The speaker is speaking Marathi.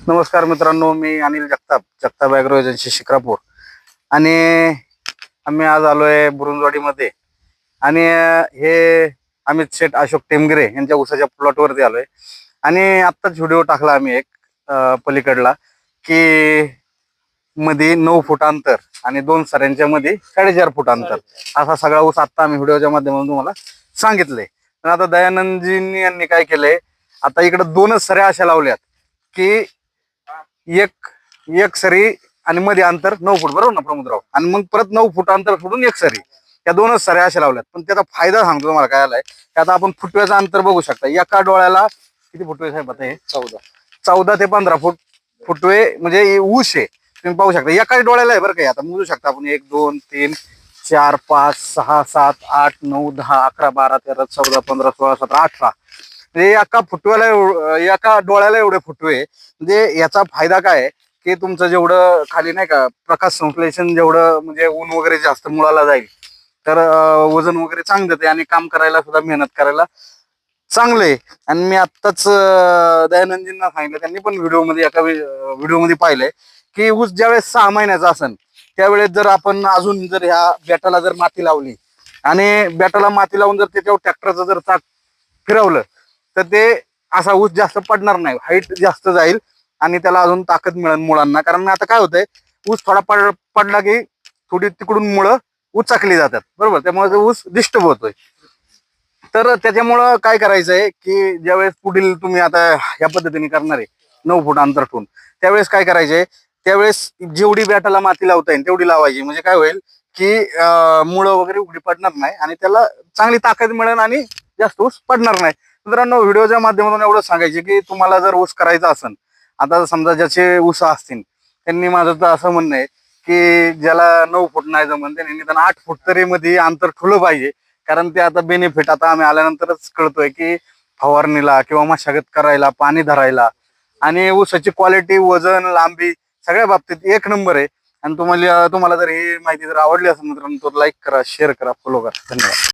नमस्कार मित्रांनो, मी अनिल जगताप, जगताप ॲग्रो एजन्सी शिक्रापूर. आणि आम्ही आज आलोय बुरुंजवाडीमध्ये. आणि हे अमित शेठ अशोक टेमगिरे यांच्या उसाच्या प्लॉटवरती आलोय. आणि आत्ताच व्हिडिओ टाकला आम्ही एक पलीकडला, की मध्ये 9 फूट अंतर आणि 2 सऱ्यांच्या मध्ये 4.5 फूट अंतर, असा सगळा ऊस आत्ता आम्ही व्हिडिओच्या माध्यमातून तुम्हाला सांगितलंय. पण आता दयानंदजींनी यांनी काय केलंय, आता इकडे 2च सऱ्या अशा लावल्यात की एक एक सरी आणि मध्ये अंतर 9 फूट, बरोबर ना प्रमुखराव? आणि मग परत 9 फूट अंतर सोडून एक सरी, या 2च सऱ्या अशा लावल्यात. पण त्याचा फायदा सांगतो तुम्हाला काय आलाय. आता आपण फुटव्याचं अंतर बघू शकता. एका डोळ्याला किती फुटवे साहेब? आता हे 14 ते 15 फूट फुटवे म्हणजे ऊस आहे. तुम्ही पाहू शकता एका डोळ्याला आहे बरं काय. आता मोजू शकता आपण 1 2 3 4 5 6 7 8 9 10 11 12 13 14 15 16 17 18, म्हणजे एका फुटव्याला एका डोळ्याला एवढे फुटवे. म्हणजे याचा फायदा काय आहे की तुमचं जेवढं खाली नाही का प्रकाश संश्लेषण, जेवढं म्हणजे ऊन वगैरे जास्त मुळाला जाईल, तर वजन वगैरे चांगलं देते आणि काम करायला सुद्धा, मेहनत करायला चांगलं आहे. आणि मी आत्ताच दयानंदजींना सांगितलं, त्यांनी पण व्हिडिओमध्ये एका व्हिडिओमध्ये पाहिलंय की ऊस ज्यावेळेस 6 महिन्याचा असेल त्यावेळेस जर आपण अजून जर ह्या बॅटाला जर माती लावली आणि बॅटाला माती लावून जर त्याच्यावर ट्रॅक्टरचं जर चाक फिरवलं, तर ते असा ऊस जास्त पडणार नाही, हाईट जास्त जाईल आणि त्याला अजून ताकद मिळेल मुळांना. कारण आता काय होतंय, ऊस थोडा पडला की थोडी तिकडून मुळं उचाकली जातात, बरोबर? त्यामुळे ऊस डिस्टर्ब होतोय. तर त्याच्यामुळं काय करायचंय की ज्यावेळेस पुढील तुम्ही आता ह्या पद्धतीने करणार आहे 9 फूट अंतर ठेवून, त्यावेळेस काय करायचंय, त्यावेळेस जेवढी बॅटाला माती लावता येईल तेवढी लावायची. म्हणजे काय होईल की मुळं वगैरे उघडी पडणार नाही आणि त्याला चांगली ताकद मिळेल आणि जास्त ऊस पडणार नाही. मित्रांनो, व्हिडिओच्या माध्यमातून एवढं सांगायचे की तुम्हाला जर ऊस करायचा असेल, आता समजा ज्याचे ऊस असतील त्यांनी, माझं तर असं म्हणणं आहे की ज्याला 9 फूट नाही जमन त्यांनी निदान 8 फूट तरी मध्ये अंतर ठेवलं पाहिजे. कारण ते आता बेनिफिट आता आम्ही आल्यानंतरच कळतोय की फवारणीला किंवा मशागत करायला, पाणी धरायला आणि ऊसाची क्वालिटी, वजन, लांबी सगळ्या बाबतीत एक नंबर आहे. आणि तुम्हाला जर ही माहिती जर आवडली असेल मित्रांनो, तर लाईक करा, शेअर करा, फॉलो करा. धन्यवाद.